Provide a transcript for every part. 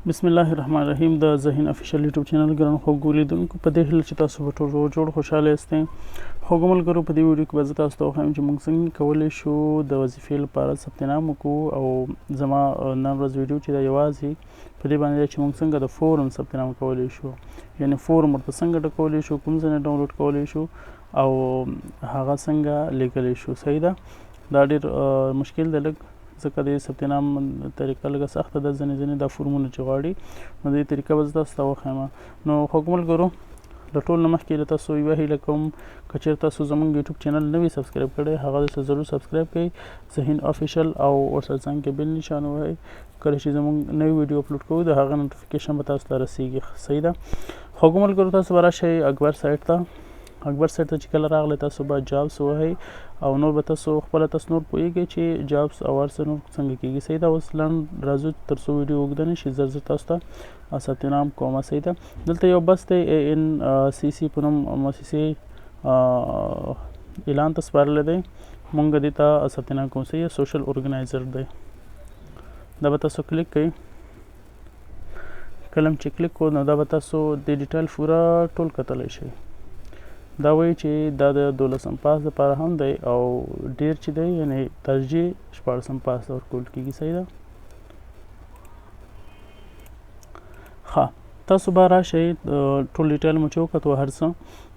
بسم الله الرحمن الرحیم د ذهین افیشل یوټیوب چینل ګران خوږو لیدونکو په دې هیله چې تاسو به ټول جوړ خوشحاله یاستئ. خوږو ملګرو په دې ویډیو کې به زه تاسو ته وښیم چې موږ څنګه کولی شو د وظیفې لپاره ثبت نام وکړو او زما نن ورځ ویډیو چې دا یوازې په دې باندې چې موږ څنګه د فورم ثبت نام کولی شو، یعنې فورم ورته څنګه ډکولی شو، کوم ځای نه ډاونلوډ کولی شو او هغه څنګه لیکلی شو. صحیح ده، دا ډېر مشکل دی لږ، ځکه د ثبت نام طریقه لږه سخته ده. ځینې دا فورمونه چې غواړي نو دې طریقه به زه تاسو ته وښیم. نو خوږو ملګرو، له ټول نه مخکې له تاسو یوه هیله کوم، که چېرې تاسو زموږ یوټیوب چینل نه وي سبسکرایب کړی، هغه درته ضرور سبسکرایب کړئ، ذهین افیشل، او ورسره څنګ کې بل نشان ووهئ. کله چې زموږ نوی ویډیو اپلوډ کوو د هغه نوټیفیکیشن به تاسو ته رسیږي. صحیح ده خوږو ملګرو، تاسو به راشئ اکبر سایټ ته. اکبر سایټ ته چې کله راغلی تاسو به جابس ووهئ او نور به تاسو خپله نور پوهېږئ چې جابس او هر څه نور څنګه کېږي. صحیح ده، اوس لنډ راځو تر څو ویډیو اوږده نه شي، زر تاسو ته ثبت نام کومه. صحیح ده، دلته یو بس دی ANCC په نوم موسسې اعلان ته سپارلی دی، مونږ دې ته ثبت نام کوو. صحیح ده، سوشل ارګنایزر دی، دا به تاسو کلیک کوئ. کله چې کلیک کوو نو دا به تاسو د ډیټیل پوره ټول کتلی شئ. دا وایي چې دا د 12 پاس لپاره هم دی او ډیر چې دی یعنی ترجیح 14 پاس ورکول کېږي. صحیح ده، ښه تاسو به راشئ ټول ډیټیل مو چې وکتو هر څه،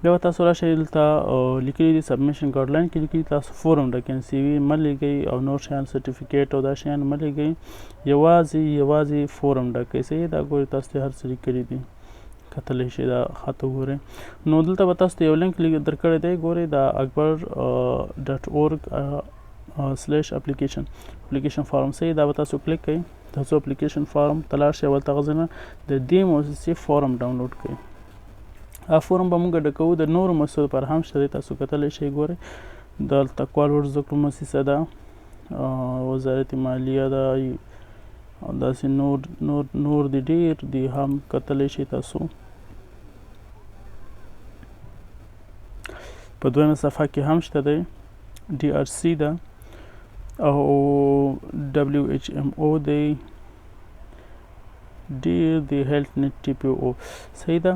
بیا به تاسو راشئ دلته لیکلي دي سبمیشن ګایډلاین کې لیکلي تاسو فورم ډکئ، CV مه لیږئ او نور شیان سرټیفیکیټ او دا شیان مه لیږئ، یوازې فورم ډکئ. صحیح ده، ګورئ تاسو ته هر څه لیکلي دي، کتلی شئ دا خط وګورئ. نو دلته به تاسو ته یو لینک درکړی دی، ګورئ دا akbar.org/اپلیکیشن فارم. صحیح، دا به تاسو کلیک کړئ تر څو اپلیکیشن فارم ته لاړ شئ. اول هغه ځای نه د دې موسسې فارم ډاونلوډ کړئ. هغه فارم به موږ ډکوو، د نورو موسسو لپاره هم شته دی، تاسو کتلی شئ. ګورئ دلته کال لوړ زده کړو موسسه ده، وزارت مالیه ده، او داسې نور دي، ډېر دي، هم کتلی شئ تاسو. په دویمه صفحه کې هم شته دی، DRC ده او WHMO دی، ډېر دی، هیلث نیټ TPO. صحیح ده،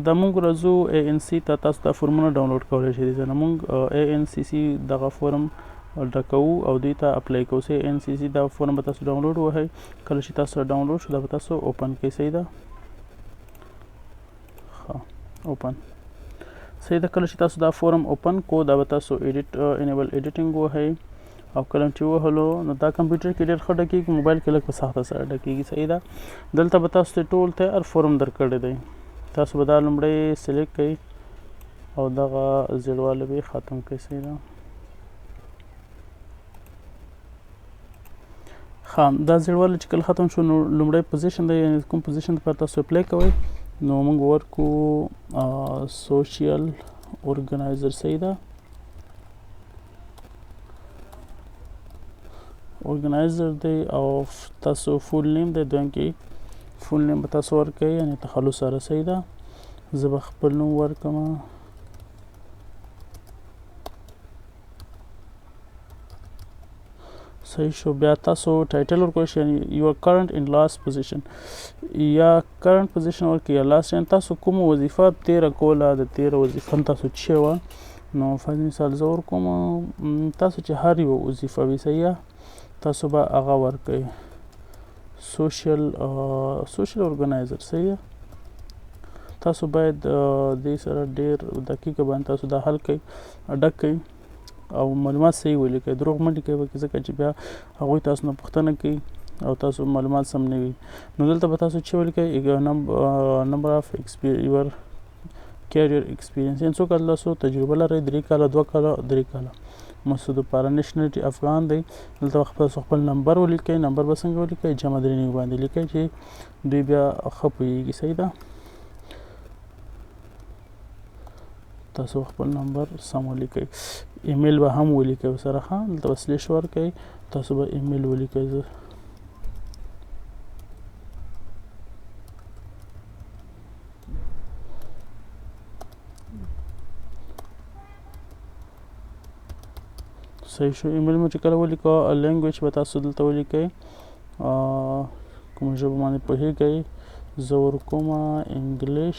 دا موږ راځو ANC ته، تاسو دا فورمونه ډاونلوډ کولی شئ. دې ځای نه موږ ANCC دغه فورم ډکوو او دوی ته اپلای کوو. صحیح، ANCC دا فورم به تاسو ډاونلوډ ووهئ. کله چې تاسو ډاونلوډ شو دا به تاسو اوپن کړئ. صحیح ده، ښه اوپن. صحیح ده، کله چې تاسو دا فورم اوپن کو دا به تاسو انیبل ایډیټینګ ووهئ او کله چې ووهلو نو دا کمپیوټر کې ډېر ښه ډکېږي، موبایل کې لږ په سخته سره ډکېږي. صحیح ده، دلته به تاسو ته ټول تیار فورم درکړی دی، تاسو به دا لومړی سلیکټ کړئ او دغه زیړوالی به یې ختم کړئ. صحیح ده، ښه دا زیړوالی چې کله ختم شو نو لومړی پوزیشن دی، یعنې کوم پوزیشن لپاره تاسو اپلای کوئ نو موږ ورکو سوشل ارګنایزر. صحیح ده، ارګنایزر دی او تاسو فول نیم دی، دویم کې فول نیم به تاسو ورکوئ، یعنې تخلص سره. صحیح ده، زه به خپل نوم ورکړم. صحیح شو، بیا تاسو ټایټل ورکوئ، یعنې یور کرنٹ ان لاست پوزیشن، یا کرنٹ پوزیشن ورکړئ یا لاست، یعنې تاسو کومه وظیفه تیره کوله، د تیره وظیفه تاسو څه وه. نو فرض مثال زه ورکوم تاسو چې هر یوه وظیفه وي، صحیح تاسو به هغه ورکوئ، سوشل ارګنایزر. صحیح ده، تاسو باید دې سره ډېر دقیقه باندې تاسو دا حل کړئ، ډک کړئ او معلومات صحیح ولیکئ، دروغ مه لیکئ پکې، ځکه چې بیا هغوی تاسو نه پوښتنه کوي او تاسو معلومات سم نه وي. نو دلته به تاسو چې ولیکئ نمبر اف یور کیریئر ایکسپیرینس، یعنې څو کاله تاسو تجربه لرئ، 3 کاله، 2 کاله، 3 کاله. مسعود لپاره نیشنلټي افغان دی، دلته خپل نمبر ولیکئ. نمبر به څنګه ولیکئ، جمع درې باندې لیکئ چې دوی بیا ښه پوهېږي. صحیح ده، تاسو خپل نمبر سم ولیکئ. ایمیل به هم ولیکئ ورسره، ښه دلته به سلیش ورکئ، تاسو به ایمیل ولیکئ. صحیح شو، ایمیل مو چې کله ولیکو، لینګویج به تاسو دلته ولیکئ، کوم ژبه باندې پوهیږئ زه ورکومه انګلیش.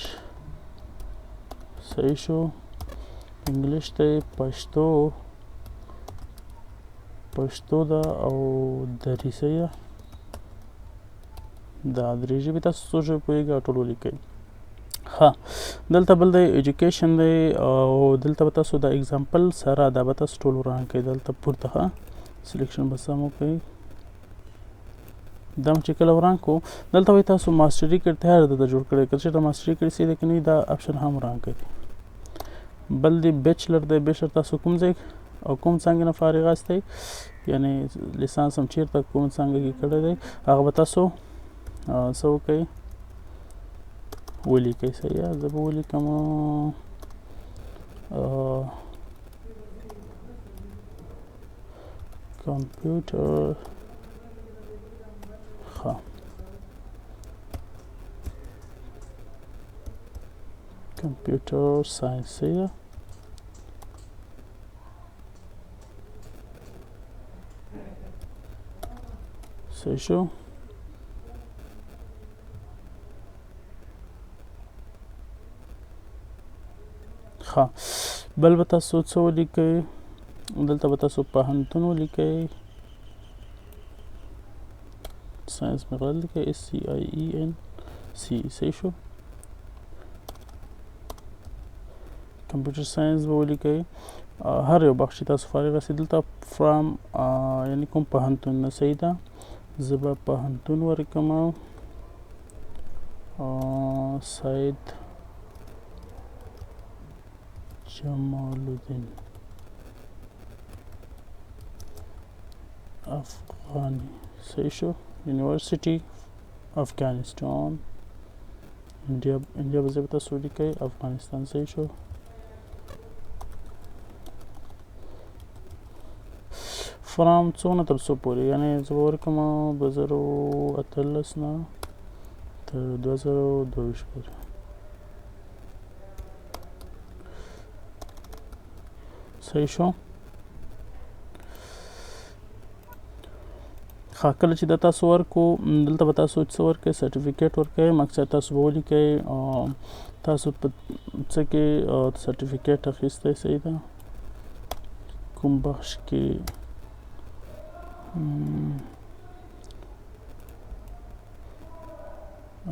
صحیح شو. انګلیش ته پښتو ده او دري. صحیح ده. دا درې ژبې تاسو څو ژبې پوهیږئ او ټول ولیکئ. ها دلته بل دی ایجوکیشن دی او دلته به تاسو د اگزامپل سره دا به تاسو ټول وران کړئ. دلته پورته ها سلیکشن به سم وکړئ. دا چې کله وران کو دلته وایي تاسو ماسټري کړئ تیار ده جوړ کړئ. که چېرته ماسټري کړئ سي ده که نه دا اپشن هم وران کړئ. بل دی بیچلر دی. بیچلر تاسو کوم ځای او کوم څانګې نه فارغ یاستئ یعنې لیسانس هم چېرته کوم څانګه کې کړی دی هغه به تاسو څه وکئ ولیکئ. صحیح ده. زه به ولیکم کمپیوټر. ښه کمپیوټر ساینس. صحیح ده. صحیح شو. ښه بل به تاسو څه ولیکئ دلته به تاسو پوهنتون ولیکئ. ساینس مې غلط لیکئ SCIENC. صحیح شو. کمپیوټر ساینس به ولیکئ. هر یو بخش چې تاسو فارغ یاستئ دلته فرام یعنې کوم پوهنتون نه. صحیح ده. زه به پوهنتون ورکړم سید جمال الدین افغانی. صحیح شو. یونیورسټي افغانستان انډیا به زه به تاسو ولیکئ افغانستان. صحیح شو. فرام څونه تر څو پورې یعنې زه به ورکړم 2018 نه تر 2022 پورې. صحیح شو. ښه کله چې دا تاسو ورکو دلته به تاسو څه ورکئ سرټیفیکیټ ورکئ. مقصد تاسو به ولیکئ تاسو په څه کې سرټیفیکیټ اخیستی. صحیح ده. کوم بخش کې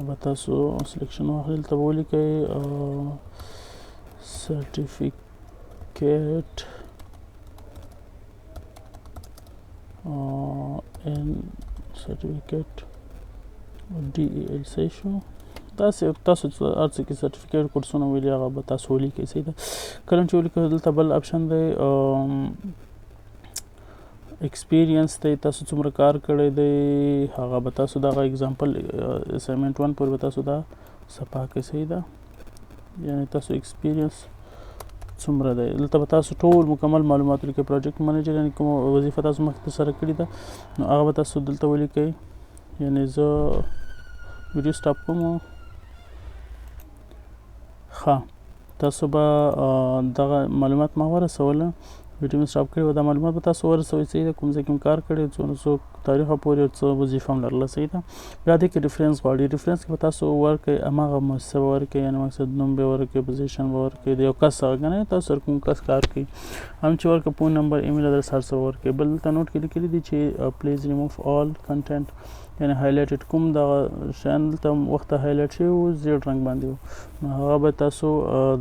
به تاسو سلیکشن واخلئ. دلته به ولیکئ سرټیفیکیټ ان سرټیفیکیټ DEL. صحیح شو. تاسو هر څه کې سرټیفیکیټ کورسونه ویلي هغه به تاسو ولیکئ. صحیح ده. کله چې ولیکئ دلته بل اپشن دی ایکسپیرینس دی. تاسو څومره کار کړی دی هغه به تاسو دغه اگزامپل اسایمنټ 1 پورې به تاسو دا صفحه کړئ. صحیح ده. یعنې تاسو ایکسپیرینس څومره دی. دلته به تاسو ټول مکمل معلومات ولیکئ. پروجیکټ منیجر یعنې کومه وظیفه تاسو مخکې ترسره کړې ده نو هغه به تاسو دلته ولیکئ. یعنې زه ویډیو سټاپ کوم. ښه تاسو به دغه معلومات ما ورسوله ویډیو مې سټاپ کړې وه. دا معلومات به تاسو ورسوئ. صحیح ده. کوم ځای کې مو کار کړی څو تاریخه پورې څه وظیفه هم لرله. صحیح ده. بیا دې کې ریفرنس غواړي. ریفرنس کې به تاسو ورکړئ هماغه مؤسسه به ورکړئ یعنې مقصد نوم به ورکړئ پوزیشن به ورکړئ د یو کس هغه که نه تاسو سره کوم کس کار کوي هم چې ورکړئ فون نمبر ایمیل ادرس هر څه ورکړئ. بل دلته نوټ کې لیکلي دي چې پلیز ریموف آل کنټنټ یعنې هایلایټډ کوم دغه شیان دلته وخته هایلایټ شوي وو زیړ رنګ باندې وو نو هغه به تاسو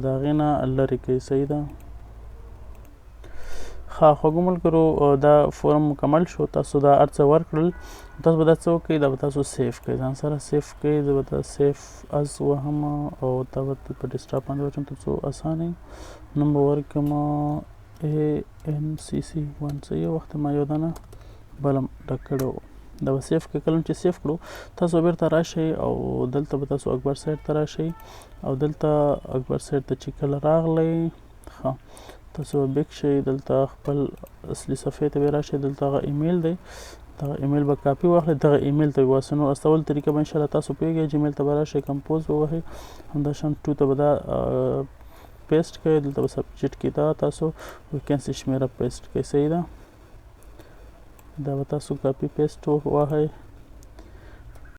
د هغې نه لرې کړئ. صحیح ده. ښه خوږو ملګرو دا فورم مکمل شو. تاسو دا هر څه ورکړل. تاسو به دا څه وکړئ دا به تاسو سیف کړئ ځان سره سیف کړئ. زه به دا سیف از وهم او دا به په ډیسکټاپ باندې واچوم تر څو اسانه نوم به ورکړم ANCC1. صحیح وخت ما یو دانه بله ډک کړی و دا به سیف کړئ. کله چې سیف کړو تاسو بیرته راشئ او دلته به تاسو اکبر سایډ ته راشئ او دلته اکبر سایډ ته چې کله راغلی ښه تاسو به بیک شئ. دلته خپل اصلي صفحې ته به راشئ. دلته هغه ایمیل دی دغه ایمیل به کاپي واخلئ دغه ایمیل ته واسه نو استول طریقه به انشاءالله تاسو پوهیږئ. جیمیل ته به راشئ کمپوز به وهئ همدا شان 2 ته به دا پیسټ کړئ. دلته به سبجیکټ کې دا تاسو ویکنسي شمیره پیسټ کړئ. صحیح ده. دا به تاسو کاپي پیسټ ووهئ